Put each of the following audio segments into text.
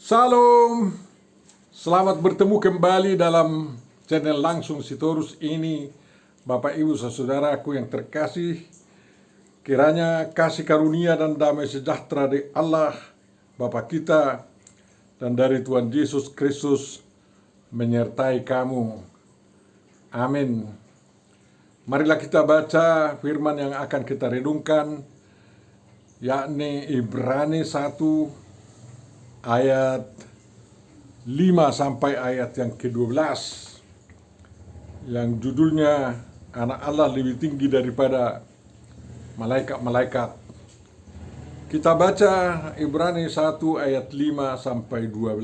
Salam, selamat bertemu kembali dalam channel Langsung Sitorus ini. Bapak Ibu saudaraku yang terkasih, kiranya kasih karunia dan damai sejahtera dari Allah Bapa kita dan dari Tuhan Yesus Kristus menyertai kamu. Amin. Marilah kita baca firman yang akan kita renungkan, yakni Ibrani 1 ayat 5 sampai ayat yang ke-12 yang judulnya Anak Allah lebih tinggi daripada malaikat-malaikat. Kita baca Ibrani 1 ayat 5 sampai 12.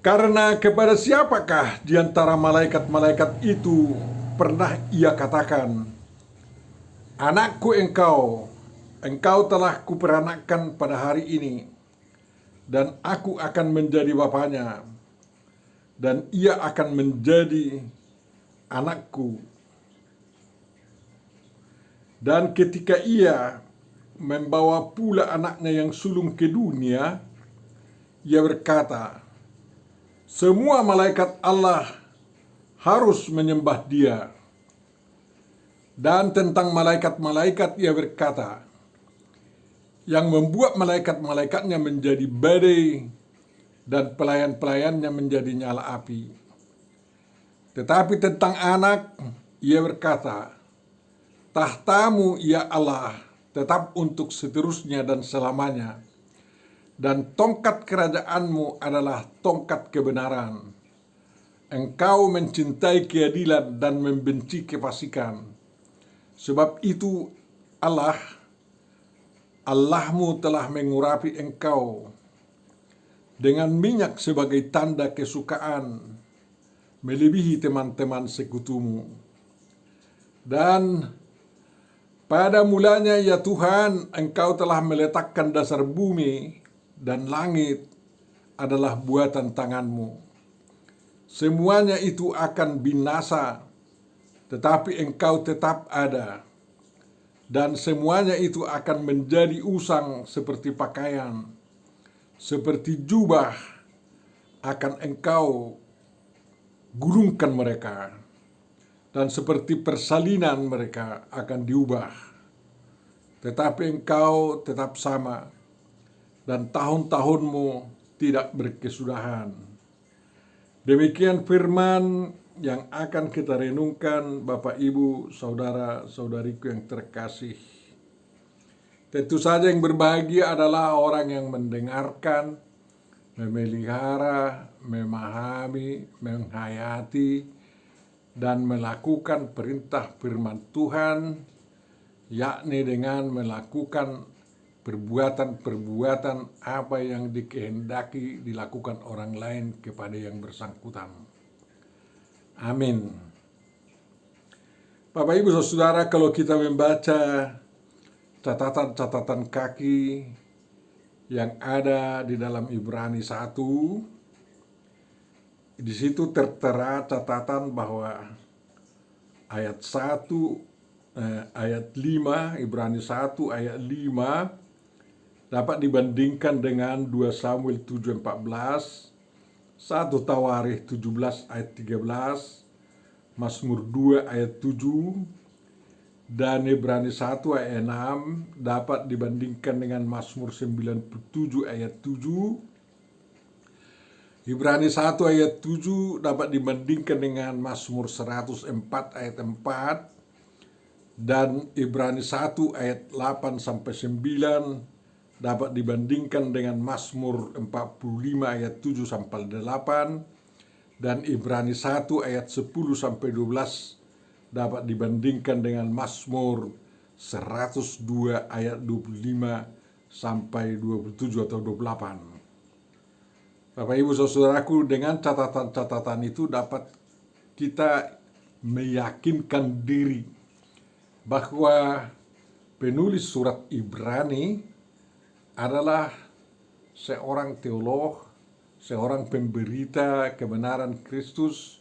Karena kepada siapakah di antara malaikat-malaikat itu pernah ia katakan, "Anakku engkau telah kuperanakkan pada hari ini, dan aku akan menjadi bapaknya, dan ia akan menjadi anakku." Dan ketika ia membawa pula anaknya yang sulung ke dunia, ia berkata, "Semua malaikat Allah harus menyembah dia." Dan tentang malaikat-malaikat ia berkata, "Yang membuat malaikat-malaikatnya menjadi badai dan pelayan-pelayannya menjadi nyala api." Tetapi tentang anak, ia berkata, "Tahtamu, ya Allah, tetap untuk seterusnya dan selamanya, dan tongkat kerajaanmu adalah tongkat kebenaran. Engkau mencintai keadilan dan membenci kefasikan. Sebab itu Allahmu telah mengurapi engkau dengan minyak sebagai tanda kesukaan, melebihi teman-teman sekutumu. Dan pada mulanya, ya Tuhan, engkau telah meletakkan dasar bumi, dan langit adalah buatan tanganmu. Semuanya itu akan binasa, tetapi engkau tetap ada. Dan semuanya itu akan menjadi usang seperti pakaian, seperti jubah akan engkau gulungkan mereka, dan seperti persalinan mereka akan diubah. Tetapi engkau tetap sama, dan tahun-tahunmu tidak berkesudahan." Demikian firman yang akan kita renungkan, Bapak Ibu, saudara-saudariku yang terkasih. Tentu saja yang berbahagia adalah orang yang mendengarkan, memelihara, memahami, menghayati, dan melakukan perintah firman Tuhan, yakni dengan melakukan perbuatan-perbuatan apa yang dikehendaki dilakukan orang lain kepada yang bersangkutan. Amin. Bapak Ibu saudara, kalau kita membaca catatan-catatan kaki yang ada di dalam Ibrani 1, di situ tertera catatan bahwa ayat 5, Ibrani 1 ayat 5 dapat dibandingkan dengan 2 Samuel 7:14, 1 Tawarikh 17 ayat 13, Mazmur 2 ayat 7, dan Ibrani 1 ayat 6 dapat dibandingkan dengan Mazmur 97 ayat 7, Ibrani 1 ayat 7 dapat dibandingkan dengan Mazmur 104 ayat 4, dan Ibrani 1 ayat 8 sampai 9 dapat dibandingkan dengan Mazmur 45 ayat 7 sampai 8, dan Ibrani 1 ayat 10 sampai 12 dapat dibandingkan dengan Mazmur 102 ayat 25 sampai 27 atau 28. Bapak Ibu saudaraku, dengan catatan-catatan itu dapat kita meyakinkan diri bahwa penulis surat Ibrani adalah seorang teolog, seorang pemberita kebenaran Kristus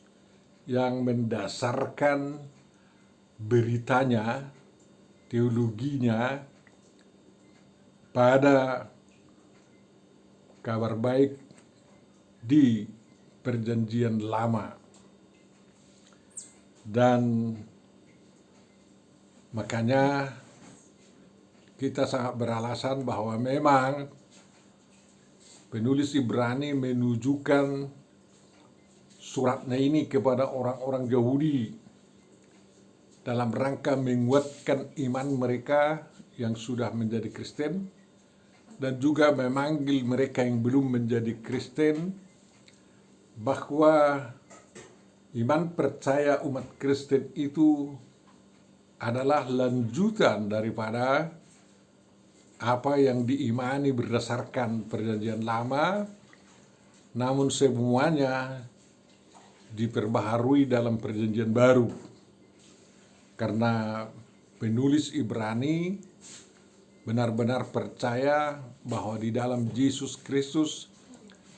yang mendasarkan beritanya, teologinya pada kabar baik di Perjanjian Lama. Dan makanya kita sangat beralasan bahwa memang penulis Ibrani menunjukkan suratnya ini kepada orang-orang Yahudi dalam rangka menguatkan iman mereka yang sudah menjadi Kristen dan juga memanggil mereka yang belum menjadi Kristen bahwa iman percaya umat Kristen itu adalah lanjutan daripada apa yang diimani berdasarkan Perjanjian Lama, namun semuanya diperbaharui dalam Perjanjian Baru. Karena penulis Ibrani benar-benar percaya bahwa di dalam Yesus Kristus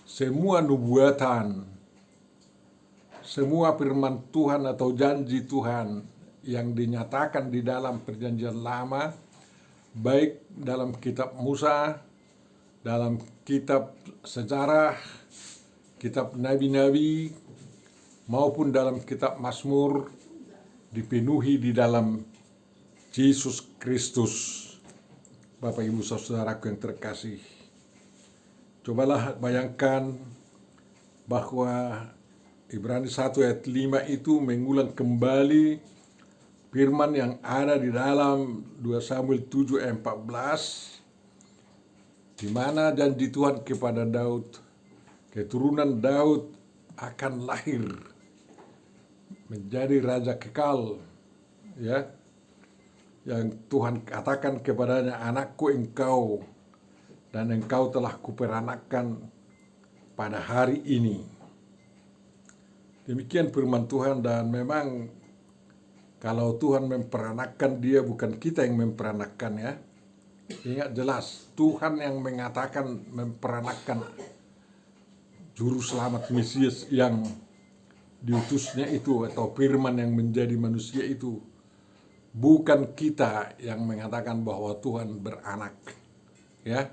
semua nubuatan, semua firman Tuhan atau janji Tuhan yang dinyatakan di dalam Perjanjian Lama, baik dalam kitab Musa, dalam kitab sejarah, kitab nabi-nabi, maupun dalam kitab Mazmur, dipenuhi di dalam Yesus Kristus. Bapak Ibu Saudaraku yang terkasih, cobalah bayangkan bahwa Ibrani 1 ayat 5 itu mengulang kembali firman yang ada di dalam 2 Samuel 7 ayat 14, di mana janji Tuhan kepada Daud, keturunan Daud akan lahir menjadi raja kekal, ya, yang Tuhan katakan kepadanya, anakku engkau, dan engkau telah kuperanakkan pada hari ini. Demikian firman Tuhan, dan memang kalau Tuhan memperanakkan, dia bukan kita yang memperanakkan, ya. Ingat jelas, Tuhan yang mengatakan memperanakkan juru selamat Mesias yang diutusnya itu, atau firman yang menjadi manusia itu. Bukan kita yang mengatakan bahwa Tuhan beranak, ya.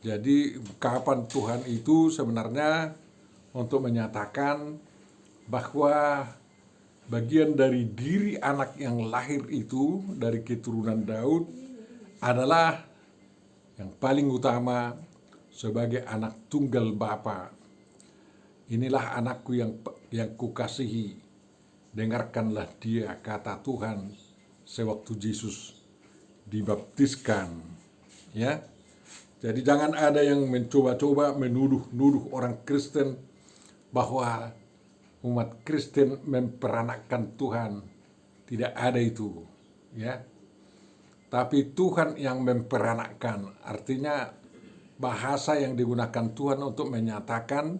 Jadi kapan Tuhan itu sebenarnya untuk menyatakan bahwa bagian dari diri anak yang lahir itu dari keturunan Daud adalah yang paling utama sebagai anak tunggal Bapa. Inilah anakku yang kukasihi, dengarkanlah dia, kata Tuhan sewaktu Yesus dibaptiskan, ya. Jadi jangan ada yang mencoba-coba menuduh orang Kristen bahwa umat Kristen memperanakkan Tuhan. Tidak ada itu, ya. Tapi Tuhan yang memperanakkan, artinya bahasa yang digunakan Tuhan untuk menyatakan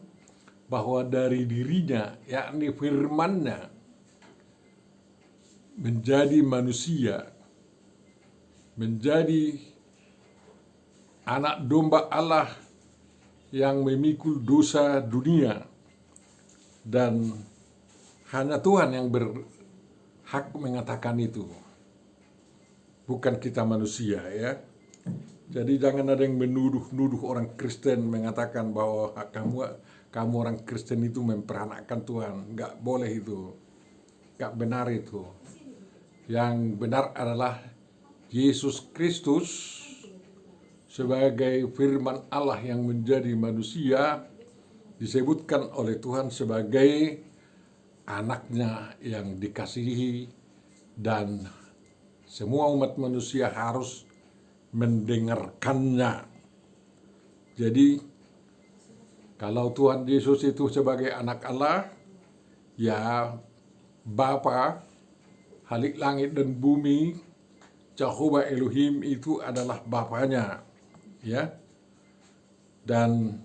bahwa dari dirinya, yakni firman-Nya, menjadi manusia, menjadi anak domba Allah yang memikul dosa dunia, dan hanya Tuhan yang berhak mengatakan itu, bukan kita manusia, ya. Jadi jangan ada yang menuduh orang Kristen mengatakan bahwa kamu orang Kristen itu memperanakkan Tuhan. Enggak boleh itu, enggak benar itu. Yang benar adalah Yesus Kristus sebagai firman Allah yang menjadi manusia disebutkan oleh Tuhan sebagai anaknya yang dikasihi, dan semua umat manusia harus mendengarkannya. Jadi kalau Tuhan Yesus itu sebagai anak Allah, ya Bapa, Halik langit dan bumi, Jehovah Elohim itu adalah Bapanya, ya. Dan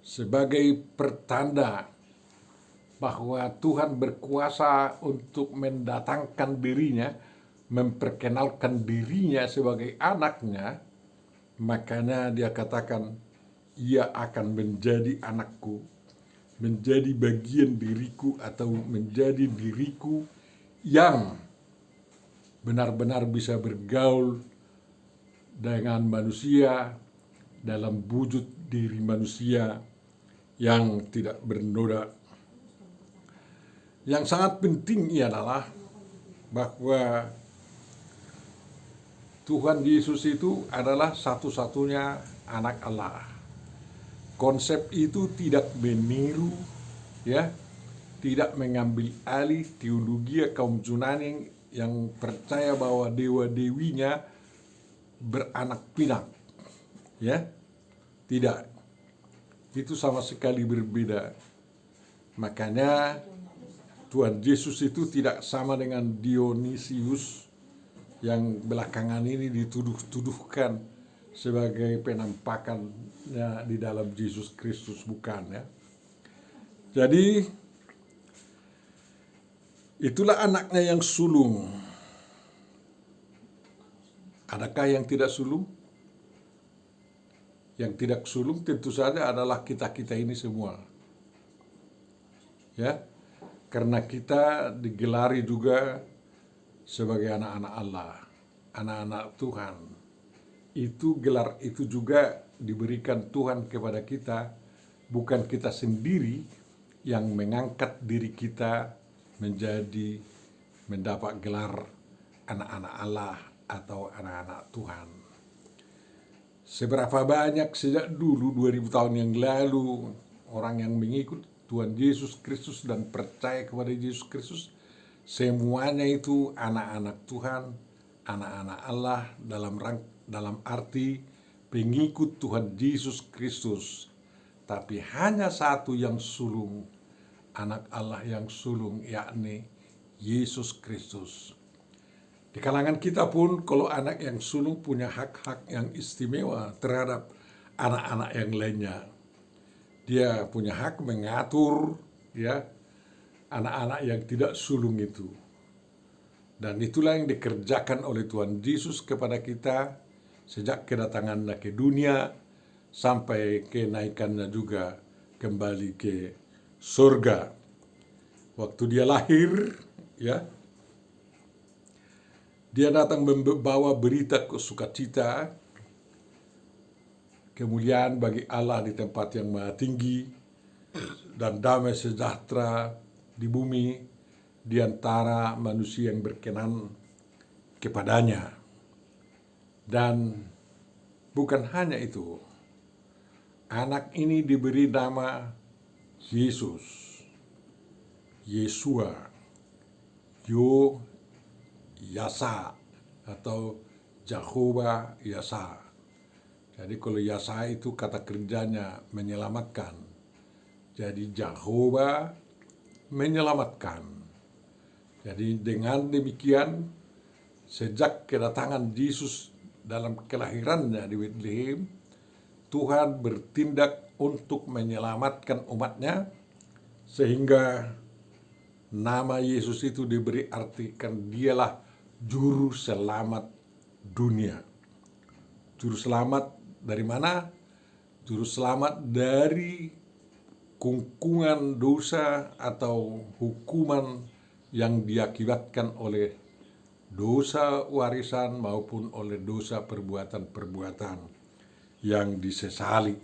sebagai pertanda bahwa Tuhan berkuasa untuk mendatangkan dirinya, memperkenalkan dirinya sebagai anaknya, makanya dia katakan, ia akan menjadi anakku, menjadi bagian diriku, atau menjadi diriku yang benar-benar bisa bergaul dengan manusia, dalam wujud diri manusia yang tidak bernoda. Yang sangat penting ialah bahwa Tuhan Yesus itu adalah satu-satunya anak Allah. Konsep itu tidak meniru, ya, tidak mengambil alih teologi kaum Yunani yang percaya bahwa dewa-dewinya beranak pinak, ya, tidak. Itu sama sekali berbeda. Makanya Tuhan Yesus itu tidak sama dengan Dionysius yang belakangan ini dituduh-tuduhkan sebagai penampakannya di dalam Yesus Kristus, bukan, ya. Jadi itulah anaknya yang sulung. Adakah yang tidak sulung? Yang tidak sulung tentu saja adalah kita-kita ini semua. Ya. Karena kita digelari juga sebagai anak-anak Allah, anak-anak Tuhan. Itu gelar itu juga diberikan Tuhan kepada kita, bukan kita sendiri yang mengangkat diri kita menjadi mendapat gelar anak-anak Allah atau anak-anak Tuhan. Seberapa banyak sejak dulu 2000 tahun yang lalu orang yang mengikut Tuhan Yesus Kristus dan percaya kepada Yesus Kristus, semuanya itu anak-anak Tuhan, anak-anak Allah dalam arti pengikut Tuhan Yesus Kristus. Tapi hanya satu yang sulung, anak Allah yang sulung, yakni Yesus Kristus. Di kalangan kita pun kalau anak yang sulung punya hak-hak yang istimewa terhadap anak-anak yang lainnya. Dia punya hak mengatur, ya, anak-anak yang tidak sulung itu. Dan itulah yang dikerjakan oleh Tuhan Yesus kepada kita sejak kedatangannya ke dunia sampai kenaikannya juga kembali ke surga. Waktu dia lahir, ya, dia datang membawa berita sukacita, kemuliaan bagi Allah di tempat yang maha tinggi, dan damai sejahtera di bumi di antara manusia yang berkenan kepadanya. Dan bukan hanya itu, anak ini diberi nama Yesus, Yesua, Yasa, atau Jehovah Yasa. Jadi kalau Yasa itu kata kerjanya menyelamatkan. Jadi Jehovah menyelamatkan. Jadi dengan demikian sejak kedatangan Yesus dalam kelahirannya di Bethlehem, Tuhan bertindak untuk menyelamatkan umatnya, sehingga nama Yesus itu diberi artikan dialah juru selamat dunia. Juru selamat dari mana? Juru selamat dari kungkungan dosa atau hukuman yang diakibatkan oleh dosa warisan maupun oleh dosa perbuatan-perbuatan yang disesali.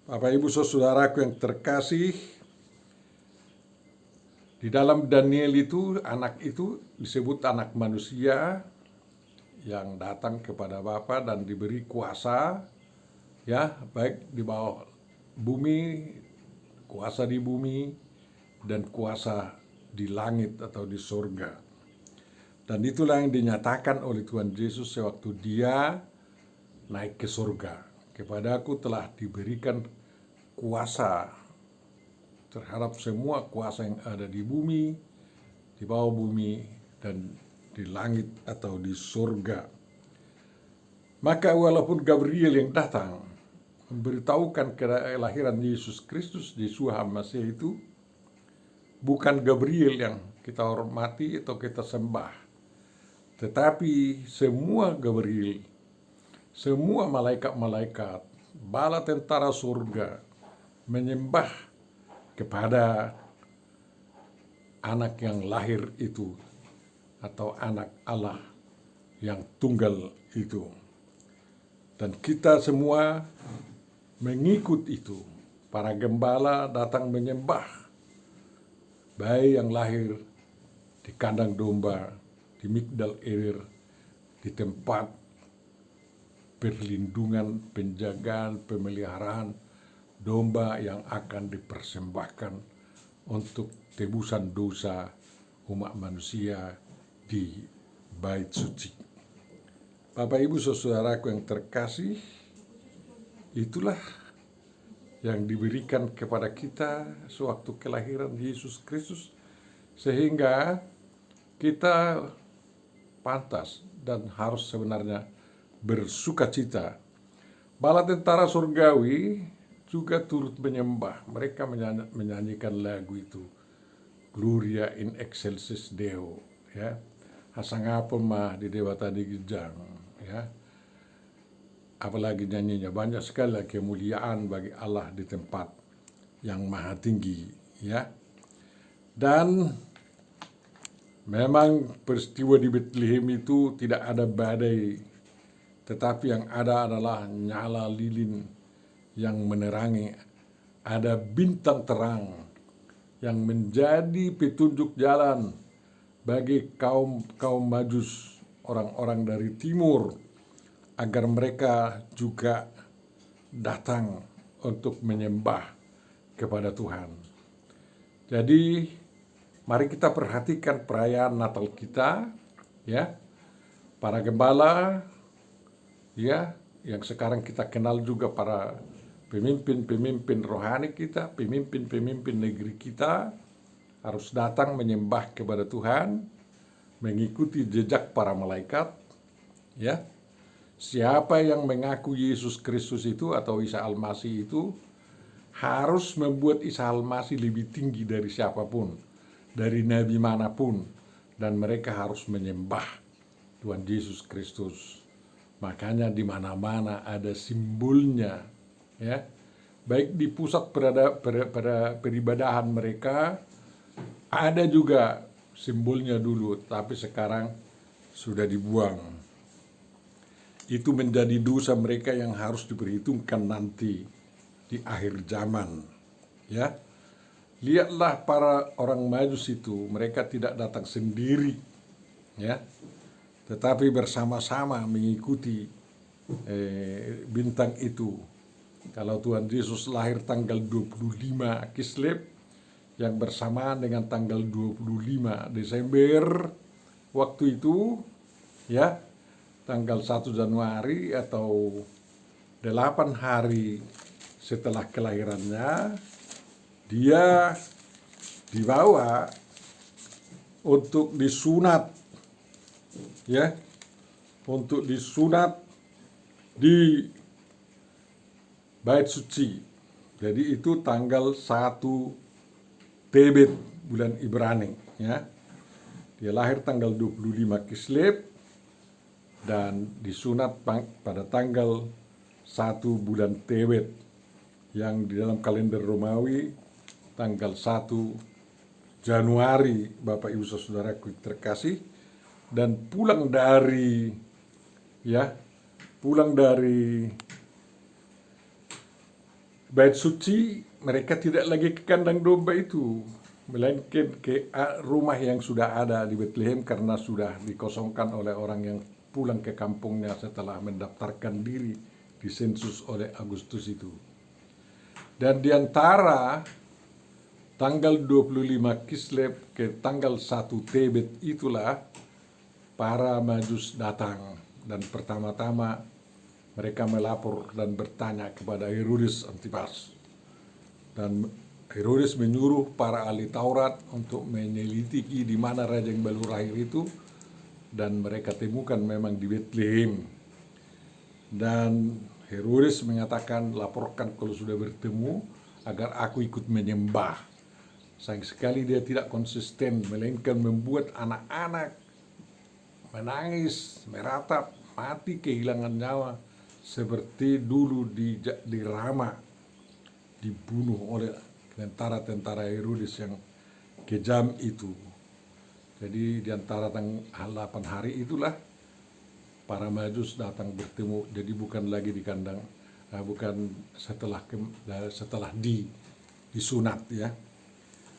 Bapak Ibu saudaraku yang terkasih, di dalam Daniel itu anak itu disebut anak manusia yang datang kepada Bapa dan diberi kuasa, ya, baik di bawah bumi, kuasa di bumi, dan kuasa di langit atau di surga. Dan itulah yang dinyatakan oleh Tuhan Yesus sewaktu dia naik ke surga. Kepadaku telah diberikan kuasa terhadap semua kuasa yang ada di bumi, di bawah bumi, dan di langit atau di surga. Maka walaupun Gabriel yang datang memberitahukan kelahiran Yesus Kristus, Yeshua HaMashiach itu, bukan Gabriel yang kita hormati atau kita sembah, tetapi semua Gabriel, semua malaikat-malaikat, bala tentara surga menyembah kepada anak yang lahir itu, atau anak Allah yang tunggal itu. Dan kita semua mengikut itu. Para gembala datang menyembah bayi yang lahir di kandang domba, di Migdal Eder, di tempat perlindungan, penjagaan, pemeliharaan domba yang akan dipersembahkan untuk tebusan dosa umat manusia di Bait Suci. Bapak Ibu saudaraku yang terkasih, itulah yang diberikan kepada kita sewaktu kelahiran Yesus Kristus, sehingga kita pantas dan harus sebenarnya bersukacita. Bala tentara surgawi juga turut menyembah. Mereka menyanyikan lagu itu, Gloria in excelsis Deo, ya. Hasangapun mah di Dewa Tadi Gijang, ya. Apalagi nyanyinya banyak sekali kemuliaan bagi Allah di tempat yang maha tinggi, ya. Dan memang peristiwa di Bethlehem itu tidak ada badai, tetapi yang ada adalah nyala lilin yang menerangi, ada bintang terang yang menjadi petunjuk jalan bagi kaum Majus, orang-orang dari timur, agar mereka juga datang untuk menyembah kepada Tuhan. Jadi mari kita perhatikan perayaan Natal kita, ya. Para gembala, ya, yang sekarang kita kenal juga para pemimpin-pemimpin rohani kita, pemimpin-pemimpin negeri kita, harus datang menyembah kepada Tuhan, mengikuti jejak para malaikat, ya. Siapa yang mengaku Yesus Kristus itu atau Isa Al-Masih itu harus membuat Isa Al-Masih lebih tinggi dari siapapun, dari nabi manapun, dan mereka harus menyembah Tuhan Yesus Kristus. Makanya di mana-mana ada simbolnya, ya. Baik di pusat peribadahan mereka ada juga simbolnya dulu, tapi sekarang sudah dibuang. Itu menjadi dosa mereka yang harus diperhitungkan nanti di akhir zaman, ya. Lihatlah para orang Majus itu, mereka tidak datang sendiri, ya, tetapi bersama-sama mengikuti bintang itu. Kalau Tuhan Yesus lahir tanggal 25 Kislev, yang bersamaan dengan tanggal 25 Desember waktu itu, ya, tanggal 1 Januari atau 8 hari setelah kelahirannya, dia dibawa untuk disunat, ya, untuk disunat di Bait Suci. Jadi itu tanggal 1 Tebet bulan Ibrani, ya. Dia lahir tanggal 25 Kislev dan disunat pada tanggal 1 bulan Tebet, yang di dalam kalender Romawi tanggal 1 Januari, Bapak Ibu Saudaraku terkasih. Dan pulang dari Bait Suci, mereka tidak lagi ke kandang domba itu, melainkan ke rumah yang sudah ada di Bethlehem, karena sudah dikosongkan oleh orang yang pulang ke kampungnya setelah mendaftarkan diri di sensus oleh Agustus itu. Dan di antara tanggal 25 Kislev ke tanggal 1 Tebet itulah para Majus datang, dan pertama-tama mereka melapor dan bertanya kepada Herodes Antipas. Dan Herodes menyuruh para ahli Taurat untuk menyelidiki di mana raja yang baru lahir itu, dan mereka temukan memang di Bethlehem. Dan Herodes mengatakan, laporkan kalau sudah bertemu agar aku ikut menyembah. Sayang sekali dia tidak konsisten, melainkan membuat anak-anak menangis, meratap, mati, kehilangan nyawa, seperti dulu di Rama, dibunuh oleh tentara-tentara Herodes yang kejam itu. Jadi di antara 8 hari itulah para Majus datang bertemu. Jadi bukan lagi di kandang, bukan setelah disunat ya.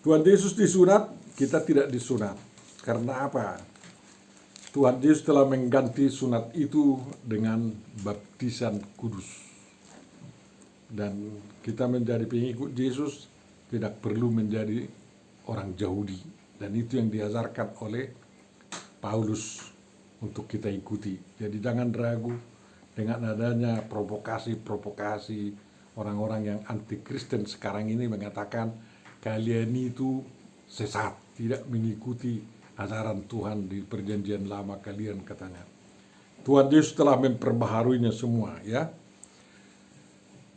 Tuhan Yesus disunat, kita tidak disunat. Karena apa? Tuhan Yesus telah mengganti sunat itu dengan baptisan kudus. Dan kita menjadi pengikut Yesus tidak perlu menjadi orang Yahudi. Dan itu yang diajarkan oleh Paulus untuk kita ikuti. Jadi jangan ragu dengan adanya provokasi orang-orang yang anti Kristen sekarang ini mengatakan kalian itu sesat, tidak mengikuti ajaran Tuhan di perjanjian lama kalian, katanya. Tuhan Yesus telah memperbaharuinya semua ya.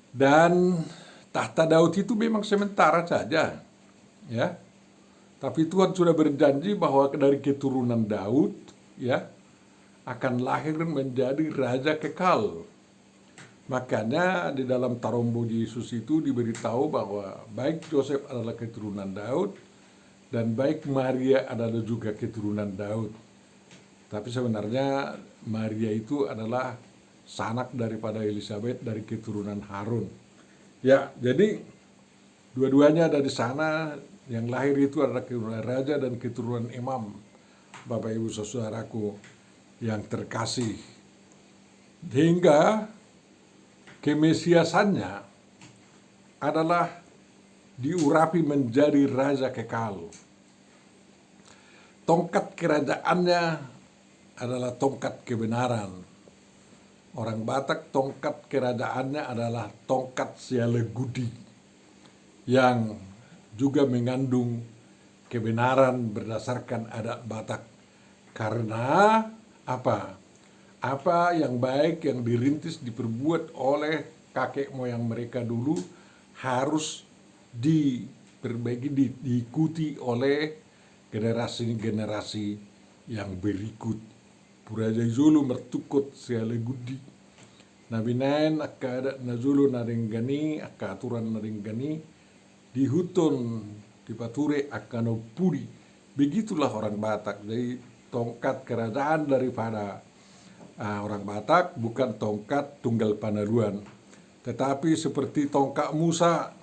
Dan tahta Daud itu memang sementara saja ya. Tapi Tuhan sudah berjanji bahwa dari keturunan Daud ya akan lahir menjadi raja kekal. Makanya di dalam Tarombo Yesus itu diberitahu bahwa baik Yosef adalah keturunan Daud dan baik Maria adalah juga keturunan Daud. Tapi sebenarnya Maria itu adalah sanak daripada Elizabeth dari keturunan Harun. Ya, jadi dua-duanya ada di sana. Yang lahir itu adalah keturunan raja dan keturunan imam. Bapak Ibu saudaraku yang terkasih. Hingga kemesiasannya adalah diurapi menjadi raja kekal. Tongkat kerajaannya adalah tongkat kebenaran. Orang Batak tongkat kerajaannya adalah tongkat Sialegudi yang juga mengandung kebenaran berdasarkan adat Batak. Karena apa? Apa yang baik yang dirintis diperbuat oleh kakek moyang mereka dulu harus diperbaiki, diikuti oleh generasi-generasi yang berikut. Puraja Zulu mertukut Sialegudi. Nabi nain akka adat na Zulu naringgani, akka aturan naringgani, dihutun dipature akka no pudi. Begitulah orang Batak. Jadi tongkat kerajaan daripada orang Batak bukan tongkat tunggal panaluan, tetapi seperti tongkat Musa,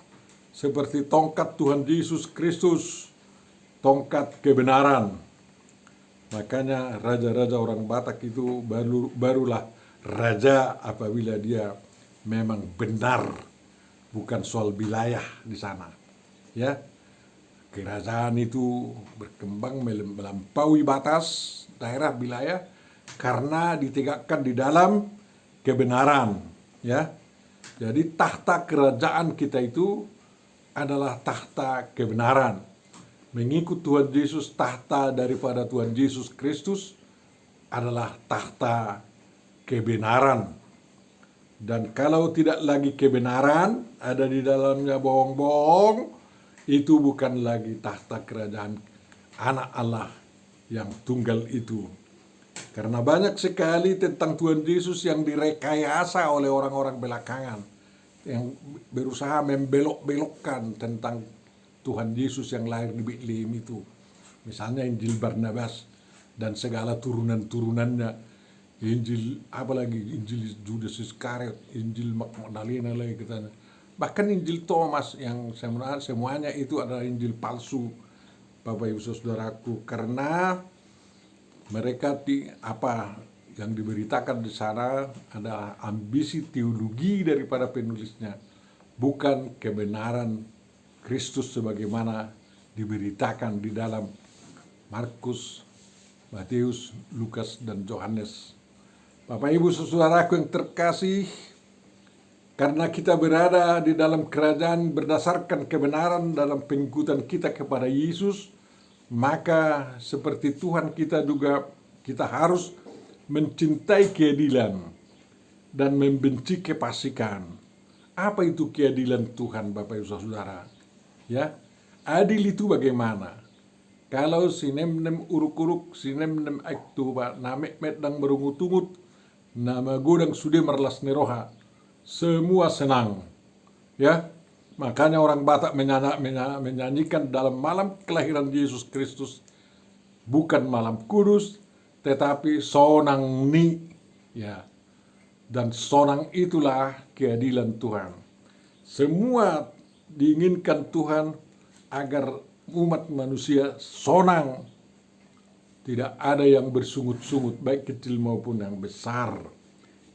seperti tongkat Tuhan Yesus Kristus, tongkat kebenaran. Makanya raja-raja orang Batak itu barulah raja apabila dia memang benar, bukan soal wilayah di sana. Ya, kerajaan itu berkembang melampaui batas daerah wilayah karena ditegakkan di dalam kebenaran, ya. Jadi tahta kerajaan kita itu adalah tahta kebenaran. Mengikut Tuhan Yesus, tahta daripada Tuhan Yesus Kristus adalah tahta kebenaran. Dan kalau tidak lagi kebenaran, ada di dalamnya bohong-bohong, itu bukan lagi tahta kerajaan anak Allah yang tunggal itu. Karena banyak sekali tentang Tuhan Yesus yang direkayasa oleh orang-orang belakangan yang berusaha membelok-belokkan tentang Tuhan Yesus yang lahir di Betlehem itu. Misalnya Injil Barnabas dan segala turunan-turunannya. Injil apalagi Injil Judas Iskariot, Injil Magdalena lagi katanya. Bahkan Injil Thomas yang semuanya itu adalah Injil palsu, Bapak Ibu Saudaraku, karena mereka yang diberitakan di sana adalah ambisi teologi daripada penulisnya, bukan kebenaran Kristus sebagaimana diberitakan di dalam Markus, Matius, Lukas, dan Yohanes. Bapak Ibu saudaraku yang terkasih, karena kita berada di dalam kerajaan berdasarkan kebenaran dalam pengikutan kita kepada Yesus, maka seperti Tuhan kita juga kita harus mencintai keadilan dan membenci kefasikan. Apa itu keadilan Tuhan, Bapak Ibu Saudara? Ya, adil itu bagaimana? Kalau sinem-nem uruk-uruk, sinem-nem aiktu namek medang merungut-ungut, nama godang sudah merlas neroha, semua senang. Ya, makanya orang Batak menyanyikan dalam malam kelahiran Yesus Kristus, bukan malam kudus, tetapi sonang ni. Ya, dan sonang itulah keadilan Tuhan. Semua diinginkan Tuhan agar umat manusia sonang. Tidak ada yang bersungut-sungut, baik kecil maupun yang besar.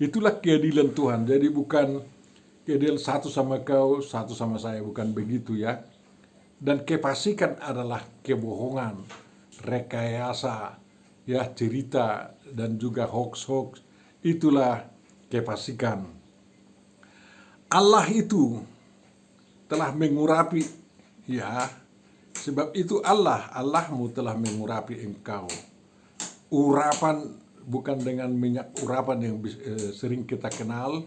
Itulah keadilan Tuhan. Jadi bukan keadilan satu sama kau, satu sama saya, bukan begitu ya. Dan kefasikan adalah kebohongan, rekayasa, ya cerita dan juga hoax-hoax. Itulah kefasikan. Allah itu telah mengurapi, ya, sebab itu Allahmu telah mengurapi engkau. Urapan bukan dengan minyak urapan yang sering kita kenal,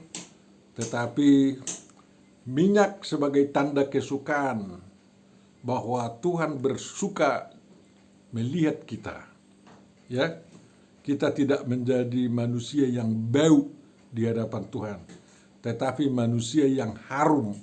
tetapi minyak sebagai tanda kesukaan bahwa Tuhan bersuka melihat kita. Ya, kita tidak menjadi manusia yang bau di hadapan Tuhan, tetapi manusia yang harum.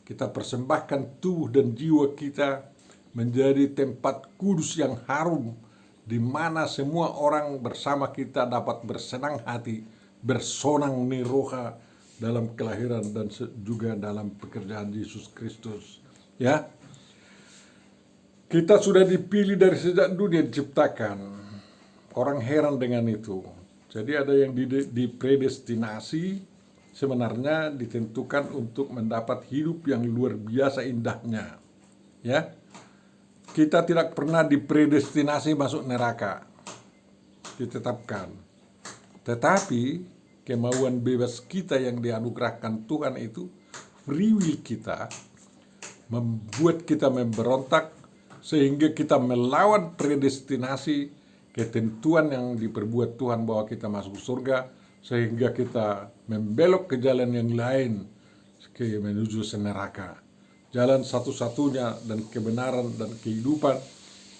Kita persembahkan tubuh dan jiwa kita menjadi tempat kudus yang harum, di mana semua orang bersama kita dapat bersenang hati, bersonang niroha dalam kelahiran dan juga dalam pekerjaan Yesus Kristus. Ya, kita sudah dipilih dari sejak dunia diciptakan. Orang heran dengan itu. Jadi ada yang dipredestinasi, sebenarnya ditentukan untuk mendapat hidup yang luar biasa indahnya. Ya, kita tidak pernah dipredestinasi masuk neraka, ditetapkan. Tetapi kemauan bebas kita yang dianugerahkan Tuhan itu, free will kita, membuat kita memberontak sehingga kita melawan predestinasi, ketentuan yang diperbuat Tuhan bahwa kita masuk surga, sehingga kita membelok ke jalan yang lain, menuju neraka. Jalan satu-satunya dan kebenaran dan kehidupan,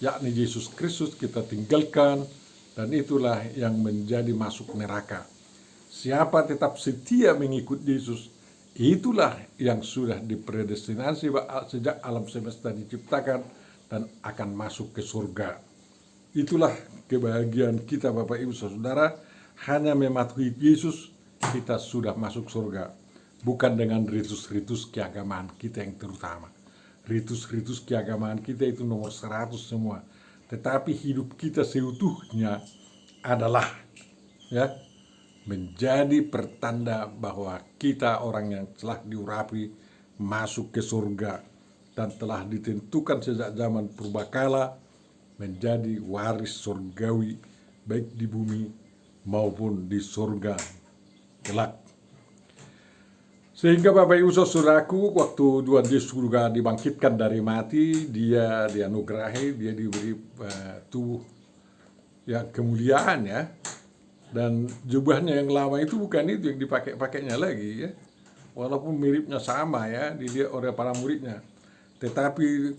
yakni Yesus Kristus, kita tinggalkan, dan itulah yang menjadi masuk neraka. Siapa tetap setia mengikut Yesus, itulah yang sudah dipredestinasi sejak alam semesta diciptakan dan akan masuk ke surga. Itulah kebahagiaan kita Bapak Ibu Saudara, hanya mematuhi Yesus kita sudah masuk surga. Bukan dengan ritus-ritus keagamaan kita yang terutama. Ritus-ritus keagamaan kita itu nomor 100 semua. Tetapi hidup kita seutuhnya adalah, ya, menjadi pertanda bahwa kita orang yang telah diurapi masuk ke surga dan telah ditentukan sejak zaman purbakala menjadi waris surgawi baik di bumi maupun di surga kelak. Sehingga Bapak Ibu Saudaraku, waktu Tuhan Yesus juga dibangkitkan dari mati, dia dianugerahi, dia diberi tubuh ya kemuliaan ya. Dan jubahnya yang lama itu bukan itu yang dipakai-pakainya lagi ya. Walaupun miripnya sama ya, dilihat oleh para muridnya. Tetapi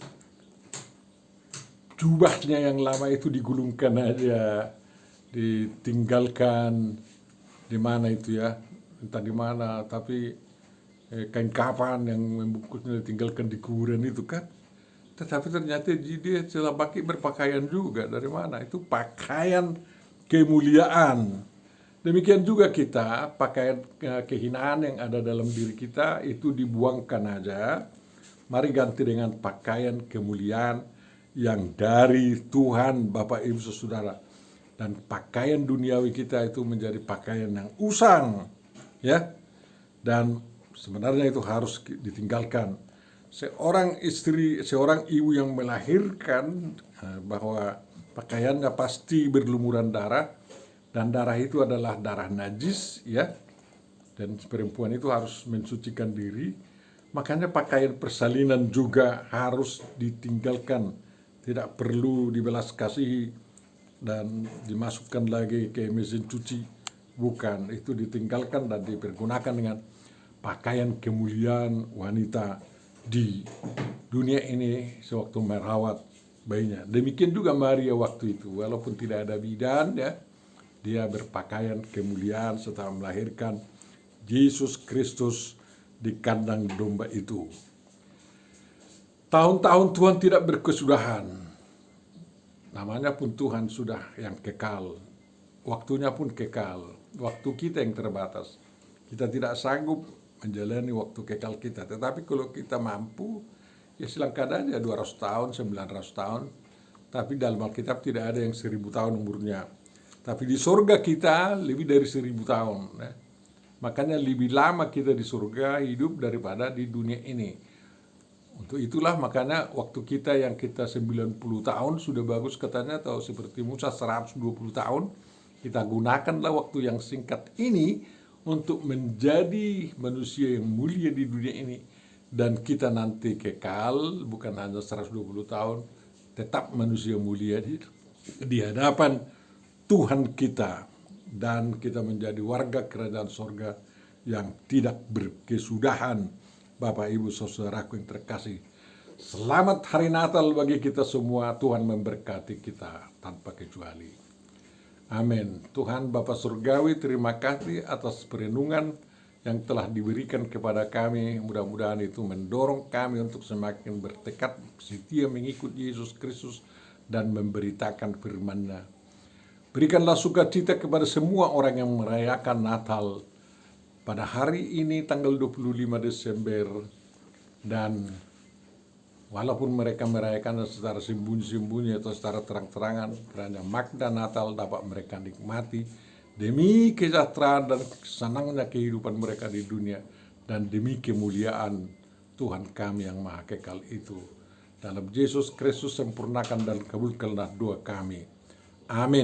jubahnya yang lama itu digulungkan aja, ditinggalkan di mana itu ya, entah di mana, tapi kain kafan yang membungkusnya ditinggalkan di kuburan itu kan. Tetapi ternyata dia telah pakai berpakaian juga. Dari mana? Itu pakaian kemuliaan. Demikian juga kita, pakaian kehinaan yang ada dalam diri kita itu dibuangkan aja. Mari ganti dengan pakaian kemuliaan yang dari Tuhan Bapak Ibu Saudara. Dan pakaian duniawi kita itu menjadi pakaian yang usang, ya. Dan sebenarnya itu harus ditinggalkan. Seorang istri, seorang ibu yang melahirkan bahwa pakaiannya pasti berlumuran darah, dan darah itu adalah darah najis, ya. Dan perempuan itu harus mensucikan diri. Makanya pakaian persalinan juga harus ditinggalkan. Tidak perlu dibelas kasihi dan dimasukkan lagi ke mesin cuci. Bukan, itu ditinggalkan dan dipergunakan dengan pakaian kemuliaan wanita di dunia ini sewaktu merawat bayinya. Demikian juga Maria waktu itu, walaupun tidak ada bidan ya, dia berpakaian kemuliaan setelah melahirkan Yesus Kristus di kandang domba itu. Tahun-tahun Tuhan tidak berkesudahan. Namanya pun Tuhan sudah yang kekal. waktunya pun kekal. Waktu kita yang terbatas. Kita tidak sanggup menjalani waktu kekal kita. Tetapi kalau kita mampu, ya silangkan aja 200 tahun, 900 tahun. Tapi dalam Alkitab tidak ada yang 1000 tahun umurnya. Tapi di surga kita lebih dari 1000 tahun. Makanya lebih lama kita di surga hidup daripada di dunia ini. Untuk itulah makanya waktu kita yang kita 90 tahun sudah bagus katanya, atau seperti Musa 120 tahun. Kita gunakanlah waktu yang singkat ini untuk menjadi manusia yang mulia di dunia ini. Dan kita nanti kekal, bukan hanya 120 tahun, tetap manusia mulia di hadapan Tuhan kita. Dan kita menjadi warga kerajaan sorga yang tidak berkesudahan. Bapak, Ibu, saudaraku yang terkasih, selamat hari Natal bagi kita semua. Tuhan memberkati kita tanpa kecuali. Amin. Tuhan Bapa Surgawi, terima kasih atas perlindungan yang telah diberikan kepada kami. Mudah-mudahan itu mendorong kami untuk semakin bertekad setia mengikut Yesus Kristus dan memberitakan firman-Nya. Berikanlah sukacita kepada semua orang yang merayakan Natal pada hari ini tanggal 25 Desember. Dan walaupun mereka merayakan secara sembunyi-sembunyi atau secara terang-terangan, kiranya makna Natal dapat mereka nikmati demi kesejahteraan dan senangnya kehidupan mereka di dunia, dan demi kemuliaan Tuhan kami yang maha kekal itu. Dalam Yesus Kristus sempurnakan dan kabulkanlah doa kami. Amin.